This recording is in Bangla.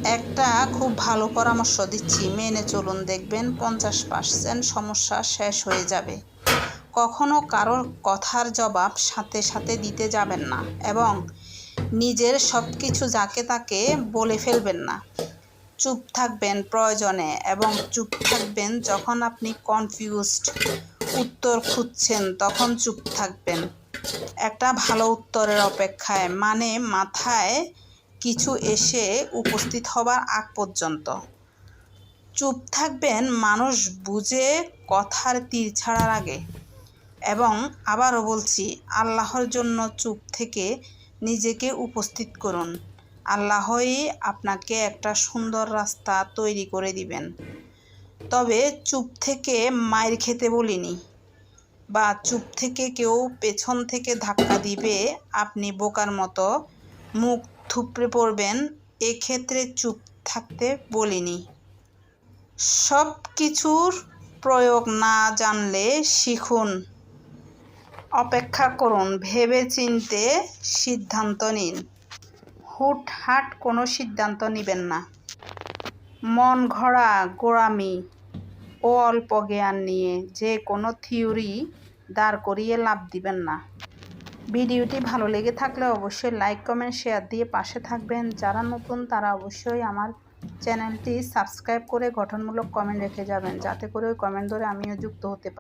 একটা খুব ভালো পরামর্শ দিচ্ছি, মেনে চলুন, দেখবেন 50% সমস্যা শেষ হয়ে যাবে। কখনো কারোর কথার জবাব সাথে সাথে দিতে যাবেন না এবং নিজের সব কিছু যাকে তাকে বলে ফেলবেন না। চুপ থাকবেন প্রয়োজনে এবং চুপ থাকবেন যখন আপনি কনফিউজড, উত্তর খুঁজছেন তখন চুপ থাকবেন। একটা ভালো উত্তরের অপেক্ষায়, মানে মাথায় কিছু এসে উপস্থিত হবার আগ পর্যন্ত। চুপ থাকবেন মানুষ বুঝে কথার তীর ছাড়ার আগে। এবং আবারও বলছি, আল্লাহর জন্য চুপ থেকে নিজেকে উপস্থিত করুন। আল্লাহই আপনাকে একটা সুন্দর রাস্তা তৈরি করে দিবেন। তবে চুপ থেকে মাইর খেতে বলিনি, বা চুপ থেকে কেউ পেছন থেকে ধাক্কা দিবে আপনি বোকার মতো মুখ থুবড়ে পড়বেন, এক্ষেত্রে চুপ থাকতে বলিনি। সব কিছুর প্রয়োগ না জানলে শিখুন, অপেক্ষা করুন, ভেবেচিন্তে সিদ্ধান্ত নিন। হুটহাট কোনো সিদ্ধান্ত নেবেন না। মন গড়া গোঁড়ামি ও অল্প জ্ঞান নিয়ে যে কোনো থিওরি দাঁড় করিয়ে লাভ দিবেন না। ভিডিওটি ভালো লেগে থাকলে অবশ্যই লাইক, কমেন্ট, শেয়ার দিয়ে পাশে থাকবেন। যারা নতুন তারা অবশ্যই আমার চ্যানেলটি সাবস্ক্রাইব করে গঠনমূলক কমেন্ট রেখে যাবেন, যাতে করে ওই কমেন্ট ধরে আমিও যুক্ত হতে পারি।